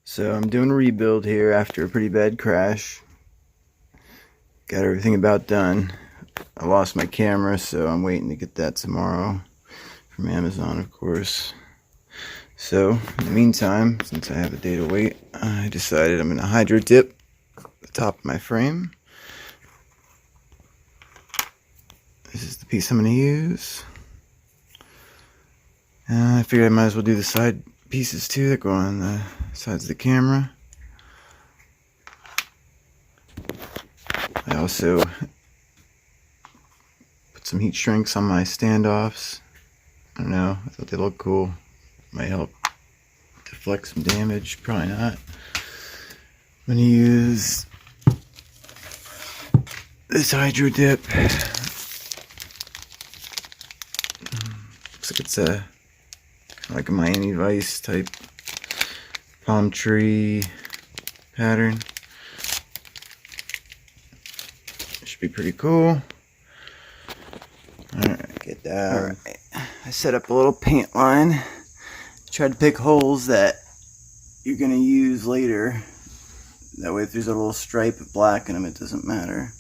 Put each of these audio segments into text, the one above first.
So I'm doing a rebuild here after a pretty bad crash. Got everything about done. I lost my camera, so I'm waiting to get that tomorrow from Amazon, of course. So in the meantime, since I have a day to wait, I decided I'm going to hydro dip the top of my frame. This is the piece I'm going to use. I figured I might as well do the side pieces too that go on the sides of the camera. I also put some heat shrinks on my standoffs. I don't know, I thought they looked cool. Might help deflect some damage, probably not. I'm gonna use this hydro dip. Looks like it's like a Miami Vice type palm tree pattern. Should be pretty cool. Alright, get that. Alright, I set up a little paint line. Tried to pick holes that you're going to use later. That way if there's a little stripe of black in them, it doesn't matter.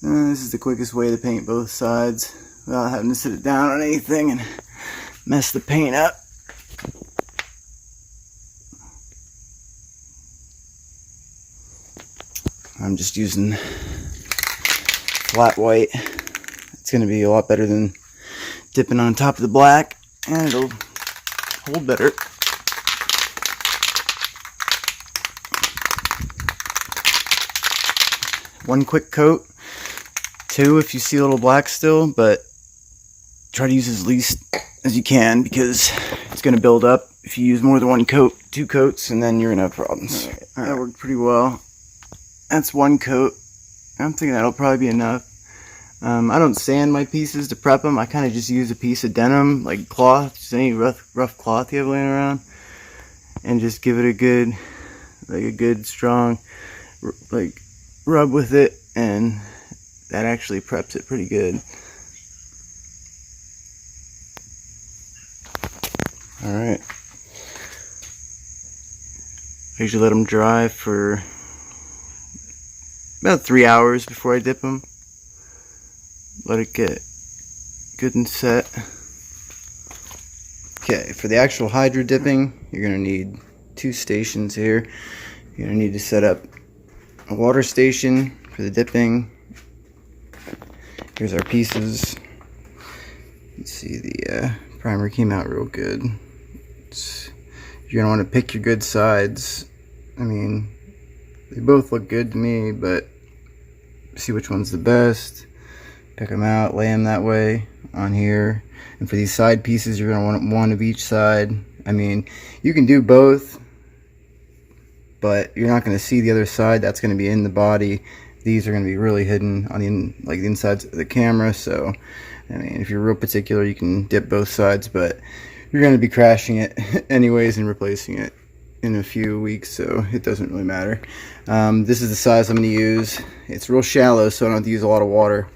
This is the quickest way to paint both sides without having to sit it down on anything and mess the paint up. I'm just using flat white. It's going to be a lot better than dipping on top of the black, and it'll hold better. One quick coat, two if you see a little black still, but try to use as least as you can because it's going to build up if you use more than one coat, two coats, and then you're going to have problems. All right. That worked pretty well. That's one coat. I'm thinking that'll probably be enough. I don't sand my pieces to prep them. I kind of just use a piece of denim, like cloth, just any rough cloth you have laying around, and just give it a good strong rub with it, and that actually preps it pretty good. All right. I usually let them dry for about 3 hours before I dip them. Let it get good and set. Okay, for the actual hydro dipping, you're going to need two stations here. You're going to need to set up a water station for the dipping. Here's our pieces. You can see the primer came out real good. You're going to want to pick your good sides. I mean, they both look good to me, but see which one's the best. Pick them out, lay them that way on here. And for these side pieces, you're going to want one of each side. I mean, you can do both, but you're not going to see the other side. That's going to be in the body. These are going to be really hidden on the insides of the camera. So, I mean, if you're real particular, you can dip both sides, but you're going to be crashing it anyways and replacing it in a few weeks, so it doesn't really matter. This is the size I'm going to use. It's real shallow, so I don't have to use a lot of water,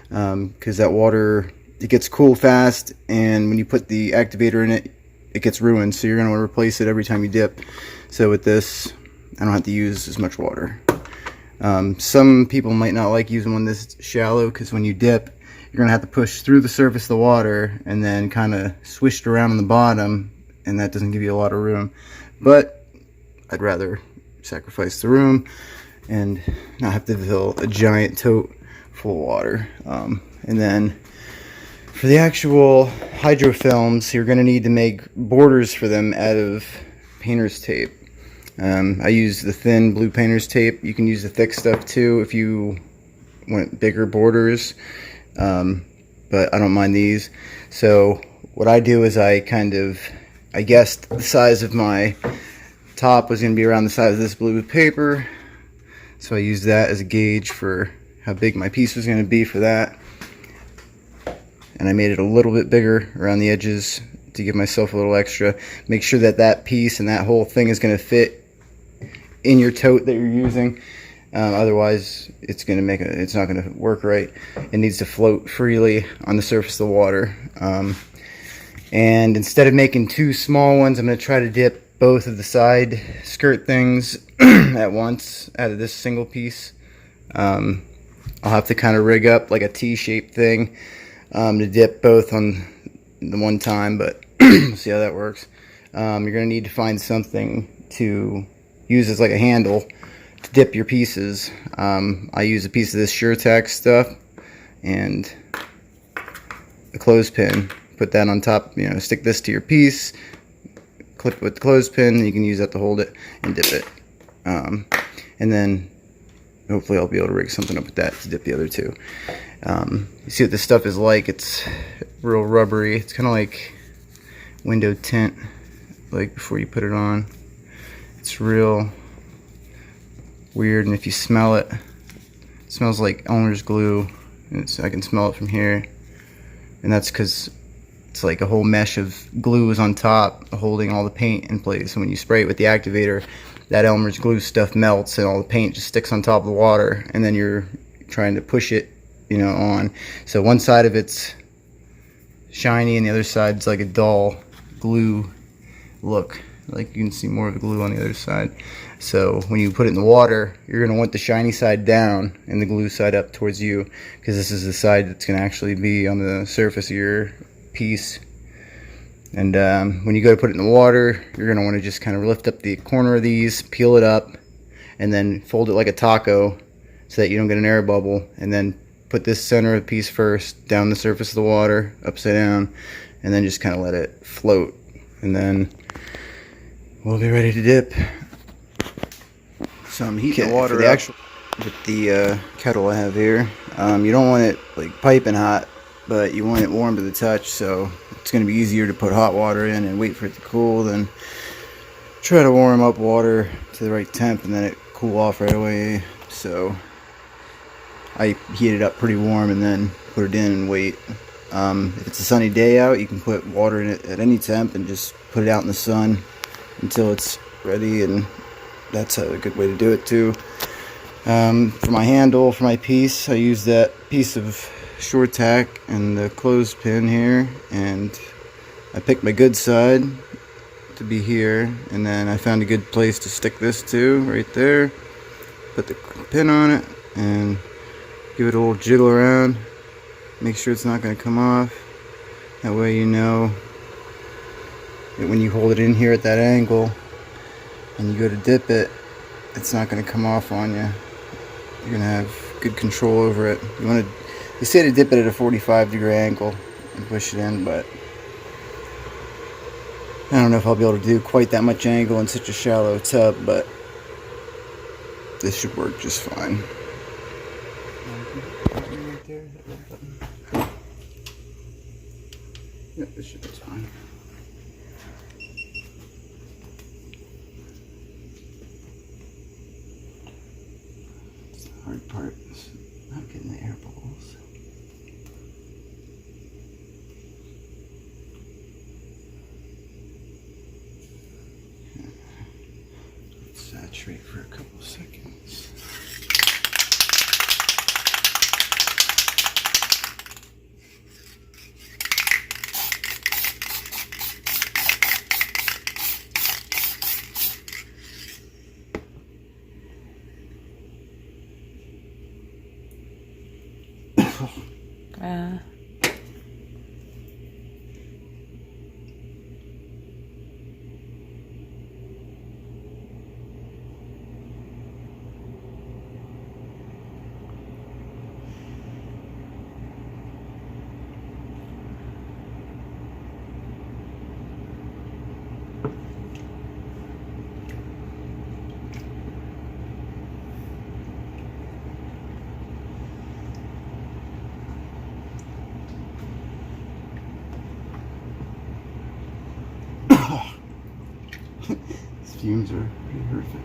because that water, it gets cool fast, and when you put the activator in it, it gets ruined, so you're going to want to replace it every time you dip. So with this, I don't have to use as much water. Some people might not like using one this shallow, because when you dip, you're going to have to push through the surface of the water and then kind of swish it around on the bottom, and that doesn't give you a lot of room. But I'd rather sacrifice the room and not have to fill a giant tote full of water. And then for the actual hydro films, you're going to need to make borders for them out of painter's tape. I use the thin blue painter's tape. You can use the thick stuff too if you want bigger borders, but I don't mind these. So what I do is I guessed the size of my top was going to be around the size of this blue paper, so I used that as a gauge for how big my piece was going to be for that, and I made it a little bit bigger around the edges to give myself a little extra. Make sure that that piece and that whole thing is going to fit in your tote that you're using. Otherwise, it's not going to work right. It needs to float freely on the surface of the water. And instead of making two small ones, I'm going to try to dip both of the side skirt things at once out of this single piece. I'll have to kind of rig up like a T-shaped thing to dip both on the one time, but see how that works. You're going to need to find something to use as like a handle to dip your pieces. I use a piece of this SureTac stuff and a clothespin. Put that on top, you know, stick this to your piece, clip it with the clothespin, you can use that to hold it and dip it. And then hopefully I'll be able to rig something up with that to dip the other two. You see what this stuff is like. It's real rubbery. It's kind of like window tint, like before you put it on. It's real weird, and if you smell it, it smells like Elmer's glue. I can smell it from here, and that's because it's like a whole mesh of glue is on top holding all the paint in place. And when you spray it with the activator, that Elmer's glue stuff melts and all the paint just sticks on top of the water, and then you're trying to push it, you know, on. So one side of it's shiny and the other side's like a dull glue look. Like you can see more of the glue on the other side. So when you put it in the water, you're going to want the shiny side down and the glue side up towards you, because this is the side that's going to actually be on the surface of your piece. And when you go to put it in the water, you're going to want to just kind of lift up the corner of these, peel it up, and then fold it like a taco so that you don't get an air bubble. And then put this center of the piece first down the surface of the water, upside down, and then just kind of let it float. And then we'll be ready to dip. So I'm heating the water up with the kettle I have here. You don't want it like piping hot, but you want it warm to the touch, so it's going to be easier to put hot water in and wait for it to cool than try to warm up water to the right temp and then it cool off right away. So I heat it up pretty warm and then put it in and wait. If it's a sunny day out, you can put water in it at any temp and just put it out in the sun until it's ready, and that's a good way to do it too. For my handle, for my piece, I use that piece of SureTac and the clothespin here, and I picked my good side to be here, and then I found a good place to stick this to right there. Put the pin on it and give it a little jiggle around, make sure it's not going to come off. That way you know that when you hold it in here at that angle and you go to dip it, it's not going to come off on you. You're going to have good control over it. You say to dip it at a 45-degree angle and push it in, but I don't know if I'll be able to do quite that much angle in such a shallow tub, but this should work just fine. Yep, this should be fine. It's the hard part is not getting the air bubbles. Let's saturate for a couple seconds. These fumes are pretty horrific.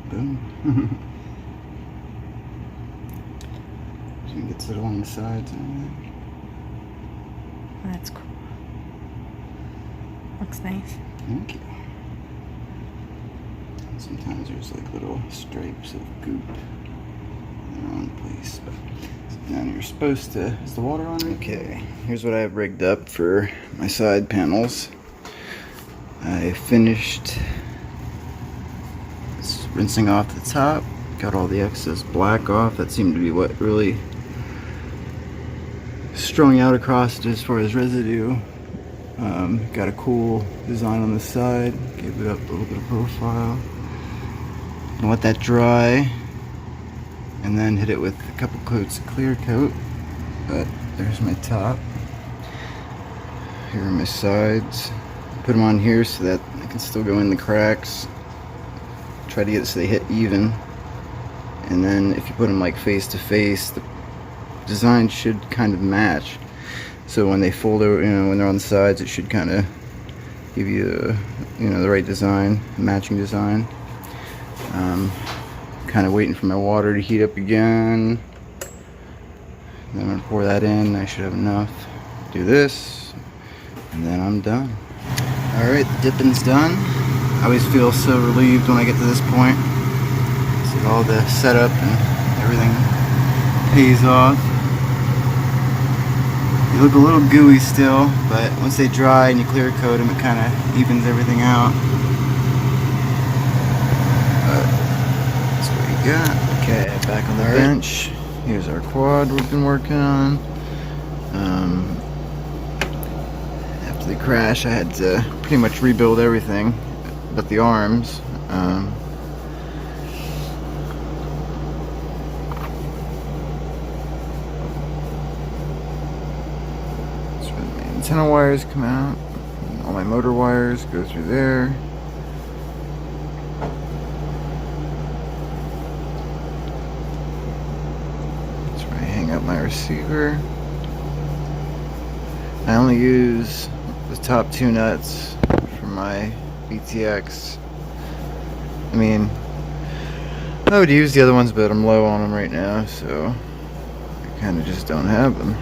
Boom. So you can get it along the sides and everything. That's cool. Looks nice. Thank you. Sometimes there's like little stripes of goop in the wrong place. But now you're supposed to. Is the water on? Okay, here's what I have rigged up for my side panels. I finished rinsing off the top, got all the excess black off. That seemed to be what really strung out across it as far as residue. Got a cool design on the side, gave it up a little bit of profile. And let that dry, and then hit it with a couple coats of clear coat. But there's my top. Here are my sides. Put them on here so that I can still go in the cracks. Try to get it so they hit even. And then if you put them like face to face, the design should kind of match. So when they fold over, when they're on the sides, it should kind of give you, the right design, matching design. Kind of waiting for my water to heat up again. Then I'm gonna pour that in. I should have enough. Do this, and then I'm done. All right, the dipping's done. I always feel so relieved when I get to this point. See all the setup and everything pays off. They look a little gooey still, but once they dry and you clear coat them, it kind of evens everything out. That's what we got. Okay, back on the bench. Here's our quad we've been working on. After the crash, I had to pretty much rebuild everything but the arms. That's where the antenna wires come out. All my motor wires go through there. Up my receiver. I only use the top two nuts for my BTX. I mean, I would use the other ones, but I'm low on them right now, so I kind of just don't have them.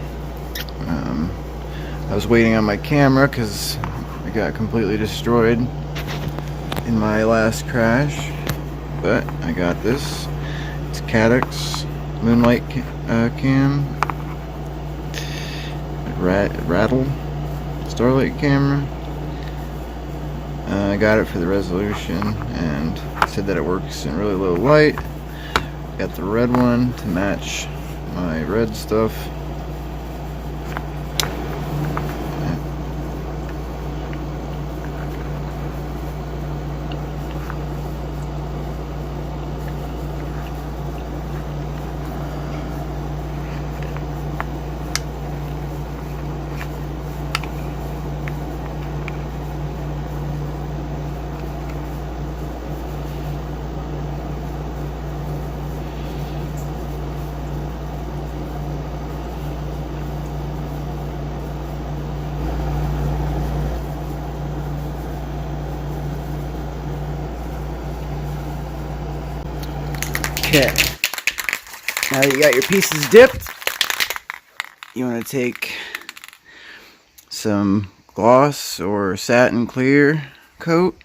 I was waiting on my camera because it got completely destroyed in my last crash, but I got this. It's Caddx Moonlight cam, rattle Starlight camera. I got it for the resolution and said that it works in really low light. Got the red one to match my red stuff. Okay, now that you got your pieces dipped, you want to take some gloss or satin clear coat,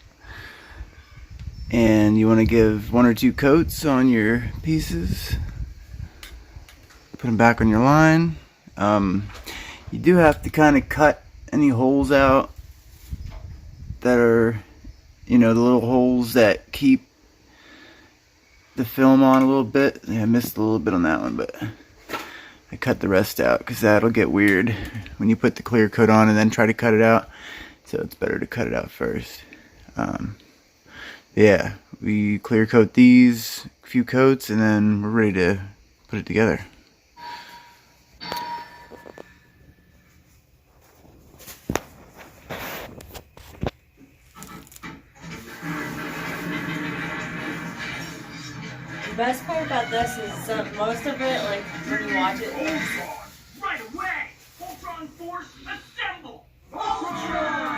and you want to give 1 or 2 coats on your pieces. Put them back on your line. You do have to kind of cut any holes out that are, the little holes that keep the film on a little bit. I missed a little bit on that one, but I cut the rest out because that'll get weird when you put the clear coat on and then try to cut it out. So it's better to cut it out first. Yeah, we clear coat these few coats and then we're ready to put it together. The best part about this is most of it, like when you watch it, Right away! Ultron Force, assemble! Ultron!